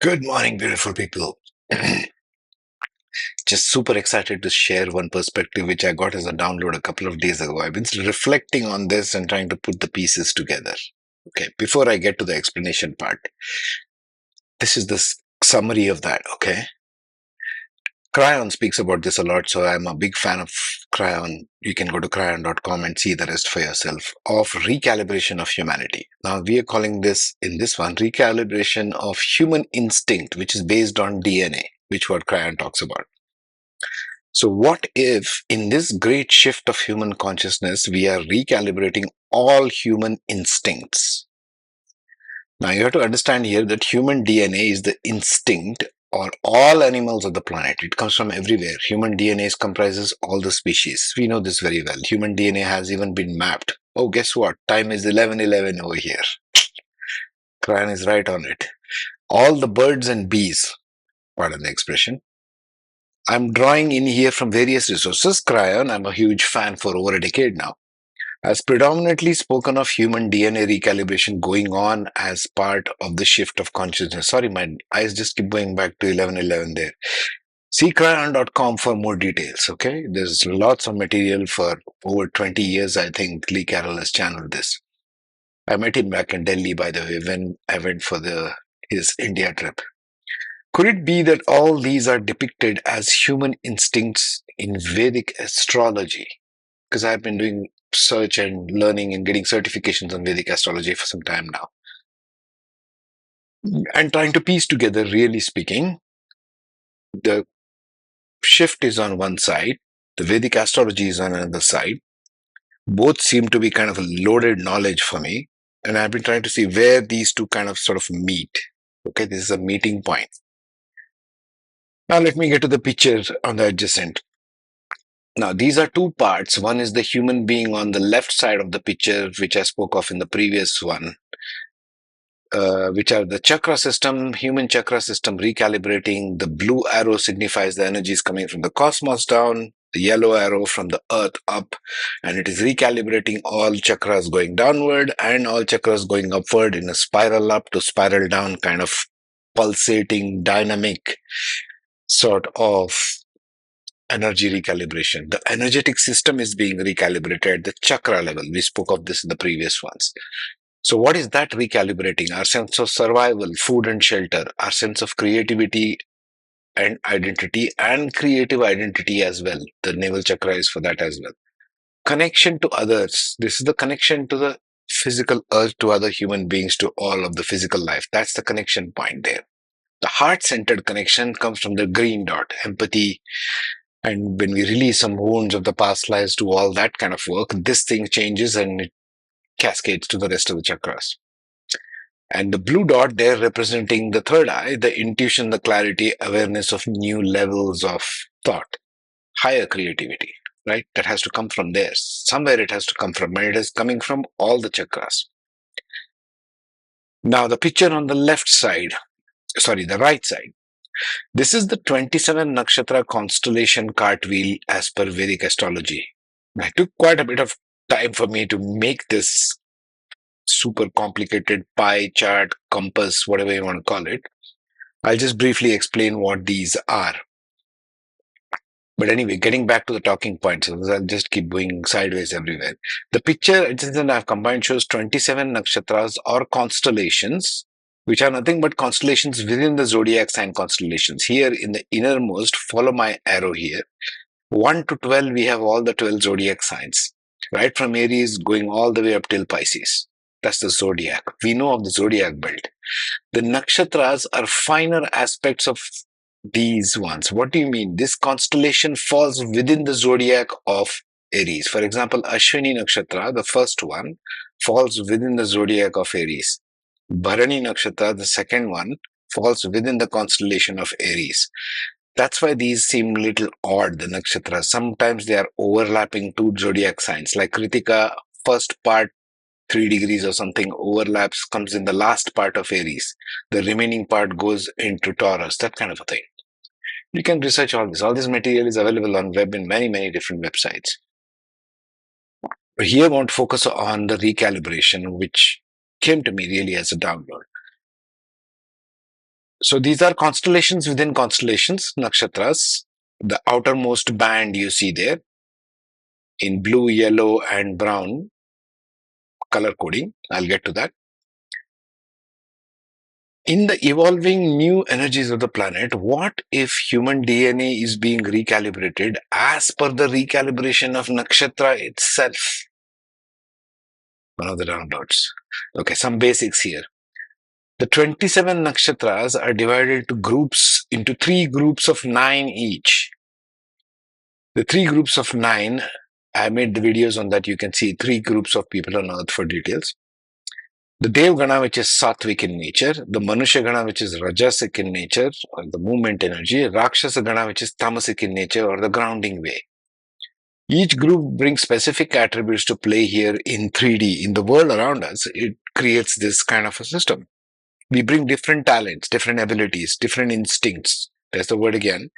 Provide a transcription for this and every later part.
Good morning, beautiful people. Just super excited to share one perspective which I got as a download a couple of days ago. I've been reflecting on this and trying to put the pieces together. Okay, before I get to the explanation part, this is the summary of that. Okay, Cryon speaks about this a lot, so I'm a big fan of Cryon. You can go to cryon.com and see the rest for yourself of recalibration of humanity. Now, we are calling this in this one recalibration of human instinct, which is based on DNA, which what Cryon talks about. So, what if in this great shift of human consciousness, we are recalibrating all human instincts? Now, you have to understand here that human DNA is the instinct or all animals of the planet. It comes from everywhere. Human DNA comprises all the species. We know this very well. Human DNA has even been mapped. Oh, guess what? Time is 11:11 over here. Cran is right on it. All the birds and bees, pardon the expression, I'm drawing in here from various resources. Cryon, I'm a huge fan for over a decade now, has predominantly spoken of human DNA recalibration going on as part of the shift of consciousness. Sorry, my eyes just keep going back to 11:11 there. See cryon.com for more details, okay? There's lots of material for over 20 years. I think Lee Carroll has channeled this. I met him back in Delhi, by the way, when I went for his India trip. Could it be that all these are depicted as human instincts in Vedic astrology? Because I've been doing search and learning and getting certifications on Vedic astrology for some time now. And trying to piece together, really speaking, the shift is on one side, the Vedic astrology is on another side. Both seem to be kind of a loaded knowledge for me. And I've been trying to see where these two kind of sort of meet. Okay, this is a meeting point. Now let me get to the picture on the adjacent. Now, these are two parts. One is the human being on the left side of the picture, which I spoke of in the previous one, which are the chakra system, human chakra system recalibrating. The blue arrow signifies the energies coming from the cosmos down, the yellow arrow from the earth up, and it is recalibrating all chakras going downward and all chakras going upward in a spiral up to spiral down kind of pulsating, dynamic sort of energy recalibration. The energetic system is being recalibrated at the chakra level. We spoke of this in the previous ones. So, what is that recalibrating? Our sense of survival, food and shelter, our sense of creativity and identity, and creative identity as well. The navel chakra is for that as well. Connection to others. This is the connection to the physical earth, to other human beings, to all of the physical life. That's the connection point there. The heart centered connection comes from the green dot, empathy. And when we release some wounds of the past lives, do all that kind of work, this thing changes and it cascades to the rest of the chakras. And the blue dot there representing the third eye, the intuition, the clarity, awareness of new levels of thought, higher creativity, right? That has to come from there. Somewhere it has to come from, and it is coming from all the chakras. Now, the picture on the left side, sorry, the right side. This is the 27 Nakshatra constellation cartwheel as per Vedic astrology. It took quite a bit of time for me to make this super complicated pie chart, compass, whatever you want to call it. I'll just briefly explain what these are. But anyway, getting back to the talking points, I'll just keep going sideways everywhere. The picture I've combined shows 27 nakshatras or constellations, which are nothing but constellations within the zodiac sign constellations. Here in the innermost, follow my arrow here. 1 to 12, we have all the 12 zodiac signs, right from Aries going all the way up till Pisces. That's the zodiac. We know of the zodiac belt. The nakshatras are finer aspects of these ones. What do you mean? This constellation falls within the zodiac of Aries. For example, Ashwini Nakshatra, the first one, falls within the zodiac of Aries. Bharani Nakshatra, the second one, falls within the constellation of Aries. That's why these seem little odd, the nakshatras. Sometimes they are overlapping two zodiac signs. Like Kritika, first part, 3 degrees or something overlaps, comes in the last part of Aries. The remaining part goes into Taurus, that kind of a thing. You can research all this. All this material is available on web in many, many different websites. But here I want to focus on the recalibration, which came to me really as a download. So these are constellations within constellations, nakshatras. The outermost band you see there in blue, yellow, and brown color coding. I'll get to that. In the evolving new energies of the planet, what if human DNA is being recalibrated as per the recalibration of nakshatra itself? One of the downloads. Okay, some basics here. The 27 nakshatras are divided into three groups of 9 each. The three groups of 9, I made the videos on that. You can see three groups of people on earth for details. The Dev Gana, which is Sattvic in nature, the Manushya Gana, which is Rajasic in nature, or the movement energy, Rakshasa Gana, which is Tamasic in nature, or the grounding way. Each group brings specific attributes to play here in 3D. In the world around us, it creates this kind of a system. We bring different talents, different abilities, different instincts. There's the word again.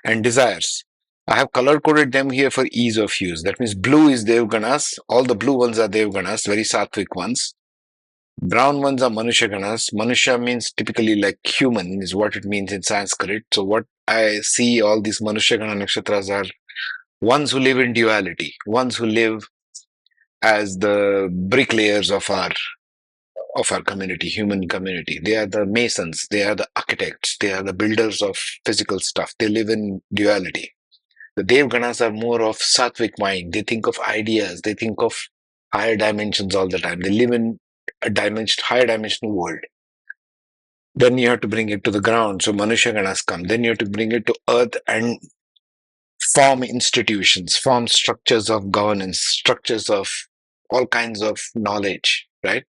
And desires. I have color coded them here for ease of use. That means blue is Dev Ganas. All the blue ones are Dev Ganas, very Sattvic ones. Brown ones are Manushya Ganas. Manushya means typically like human, is what it means in Sanskrit. So, what I see all these Manushya Gana nakshatras are ones who live in duality, ones who live as the bricklayers of our community, human community. They are the masons, they are the architects, they are the builders of physical stuff. They live in duality. The Dev Ganas are more of Sattvic mind. They think of ideas, they think of higher dimensions all the time. They live in a higher dimensional world. Then you have to bring it to the ground. So Manushya Ganas come. Then you have to bring it to earth and form institutions, form structures of governance, structures of all kinds of knowledge, right?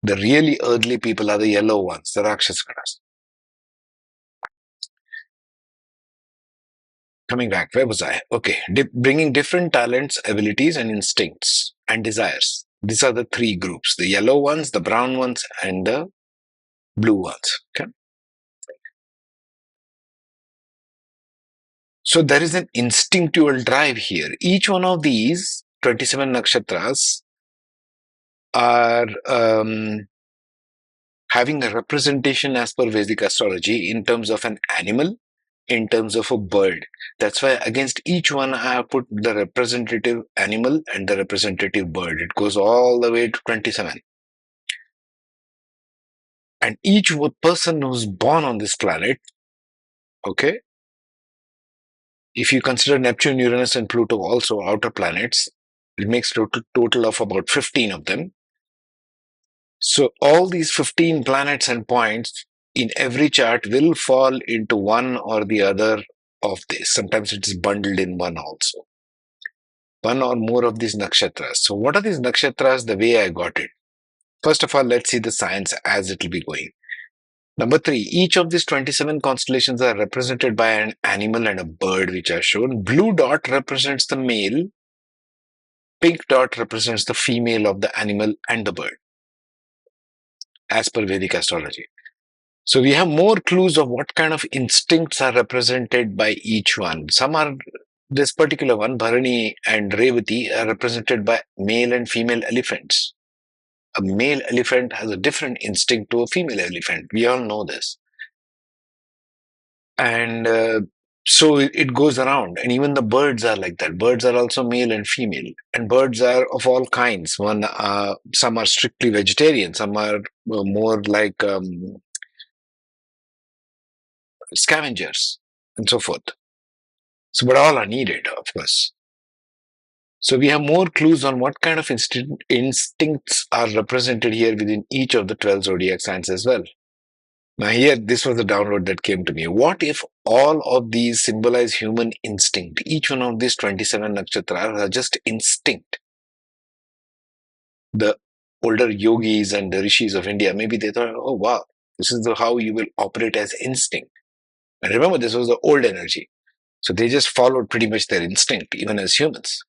The really earthly people are the yellow ones, the Rakshasa Ganas. Coming back, where was I? Okay, bringing different talents, abilities, and instincts and desires. These are the three groups: the yellow ones, the brown ones, and the blue ones. Okay. So there is an instinctual drive here. Each one of these 27 nakshatras are having a representation as per Vedic astrology in terms of an animal, in terms of a bird. That's why against each one I have put the representative animal and the representative bird. It goes all the way to 27. And each person who's born on this planet, okay, if you consider Neptune, Uranus, and Pluto also outer planets, it makes total of about 15 of them. So all these 15 planets and points in every chart will fall into one or the other of this. Sometimes it is bundled in one also. One or more of these nakshatras. So what are these nakshatras the way I got it? First of all, let's see the science as it will be going. Number 3, each of these 27 constellations are represented by an animal and a bird, which are shown. Blue dot represents the male. Pink dot represents the female of the animal and the bird, as per Vedic astrology. So we have more clues of what kind of instincts are represented by each one. Some are, this particular one, Bharani and Revati, are represented by male and female elephants. A male elephant has a different instinct to a female elephant. We all know this. And so it goes around. And even the birds are like that. Birds are also male and female. And birds are of all kinds. Some are strictly vegetarian. Some are more like scavengers and so forth. So, but all are needed, of course. So we have more clues on what kind of instincts are represented here within each of the 12 zodiac signs as well. Now here, this was the download that came to me. What if all of these symbolize human instinct? Each one of these 27 nakshatras are just instinct. The older yogis and the rishis of India, maybe they thought, oh wow, this is how you will operate as instinct. And remember, this was the old energy. So they just followed pretty much their instinct, even as humans.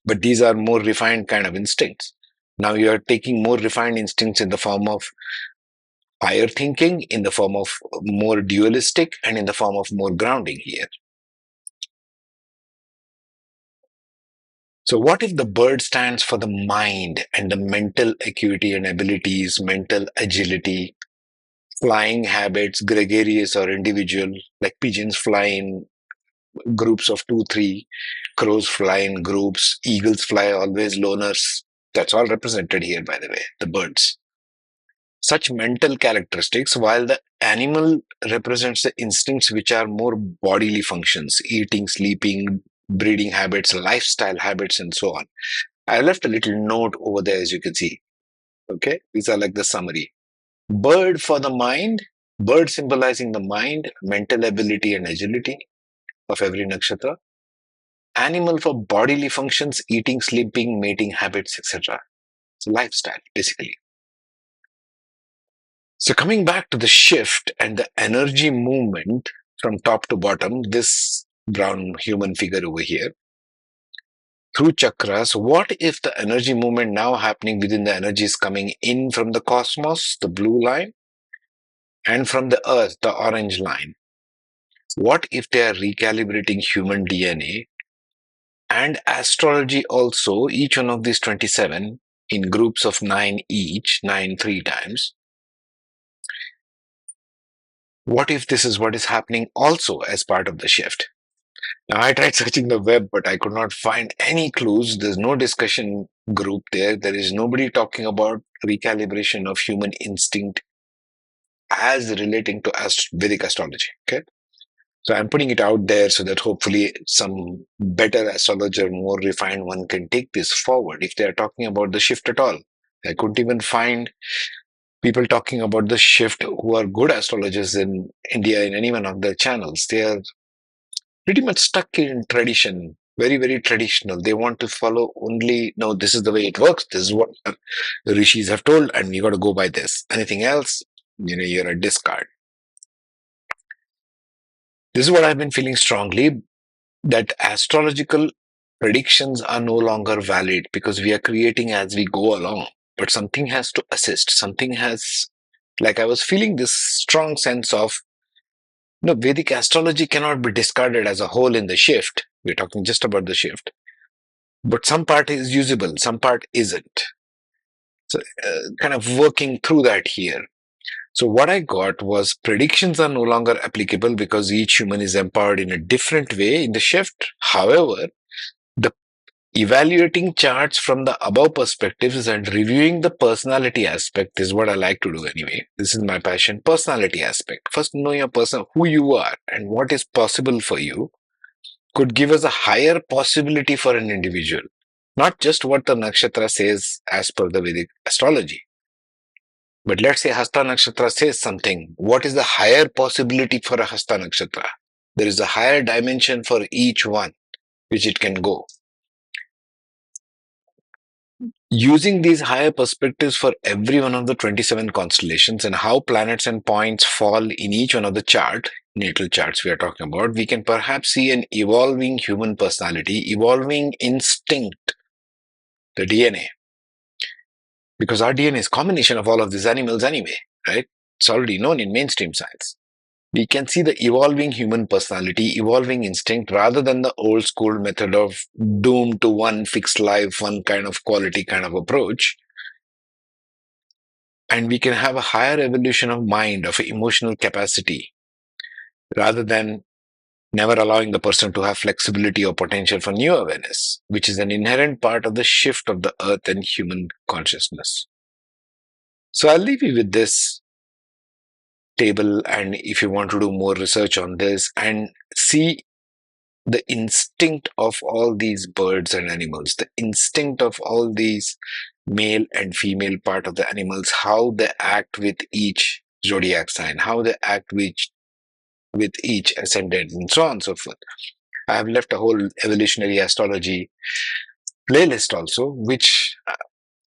But these are more refined kind of instincts. Now you are taking more refined instincts in the form of higher thinking, in the form of more dualistic, and in the form of more grounding here. So what if the bird stands for the mind and the mental acuity and abilities, mental agility, flying habits, gregarious or individual, like pigeons fly in groups of two, three, crows fly in groups, eagles fly always loners. That's all represented here, by the way, the birds. Such mental characteristics, while the animal represents the instincts which are more bodily functions, eating, sleeping, breeding habits, lifestyle habits, and so on. I left a little note over there, as you can see. Okay, these are like the summary. Bird for the mind, bird symbolizing the mind, mental ability, and agility of every nakshatra. Animal for bodily functions, eating, sleeping, mating habits, etc. It's a lifestyle, basically. So, coming back to the shift and the energy movement from top to bottom, this brown human figure over here, through chakras, what if the energy movement now happening within the energy is coming in from the cosmos, the blue line, and from the earth, the orange line? What if they are recalibrating human DNA and astrology also, each one of these 27 in groups of 9 each, 9 three times? What if this is what is happening also as part of the shift? Now, I tried searching the web, but I could not find any clues. There's no discussion group there. There is nobody talking about recalibration of human instinct as relating to Vedic astrology. Okay. So I'm putting it out there so that hopefully some better astrologer, more refined one can take this forward if they are talking about the shift at all. I couldn't even find people talking about the shift who are good astrologers in India in any one of their channels. They are pretty much stuck in tradition, very, very traditional. They want to follow only, no, this is the way it works. This is what the rishis have told, and we got to go by this. Anything else, you're a discard. This is what I've been feeling strongly, that astrological predictions are no longer valid because we are creating as we go along. But something has to assist. Something has, like I was feeling this strong sense of, no, Vedic astrology cannot be discarded as a whole in the shift. We're talking just about the shift. But some part is usable, some part isn't. So, kind of working through that here. So, what I got was predictions are no longer applicable because each human is empowered in a different way in the shift. However, the evaluating charts from the above perspectives and reviewing the personality aspect is what I like to do anyway. This is my passion, personality aspect. First, know your person, who you are, and what is possible for you could give us a higher possibility for an individual. Not just what the nakshatra says as per the Vedic astrology. But let's say Hasta Nakshatra says something. What is the higher possibility for a Hasta Nakshatra? There is a higher dimension for each one, which it can go. Using these higher perspectives for every one of the 27 constellations and how planets and points fall in each one of the natal charts we are talking about, we can perhaps see an evolving human personality, evolving instinct, the DNA. Because our DNA is a combination of all of these animals anyway, right? It's already known in mainstream science. We can see the evolving human personality, evolving instinct, rather than the old school method of doomed to one fixed life, one kind of quality kind of approach. And we can have a higher evolution of mind, of emotional capacity, rather than never allowing the person to have flexibility or potential for new awareness, which is an inherent part of the shift of the earth and human consciousness. So I'll leave you with this table, and if you want to do more research on this and see the instinct of all these birds and animals, the instinct of all these male and female part of the animals, how they act with each zodiac sign, how they act with each ascendant, and so on and so forth. I have left a whole evolutionary astrology playlist also, which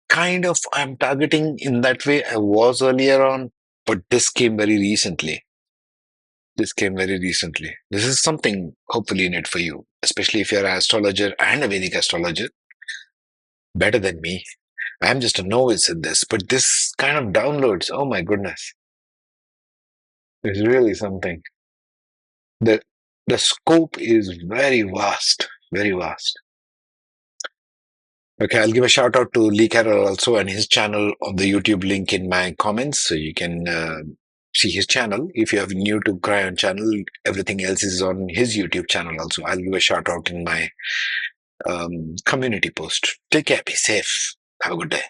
kind of I'm targeting in that way. I was earlier on, but this came very recently. This came very recently. This is something hopefully in it for you, especially if you're an astrologer and a Vedic astrologer. Better than me. I'm just a novice in this, but this kind of downloads, oh my goodness. It's really something. The the scope is very vast, very vast. Okay, I'll give a shout out to Lee Carroll also and his channel of the YouTube link in my comments, so you can see his channel. If you are new to Cryon channel, everything else is on his YouTube channel also. I'll give a shout out in my community post. Take care, be safe. Have a good day.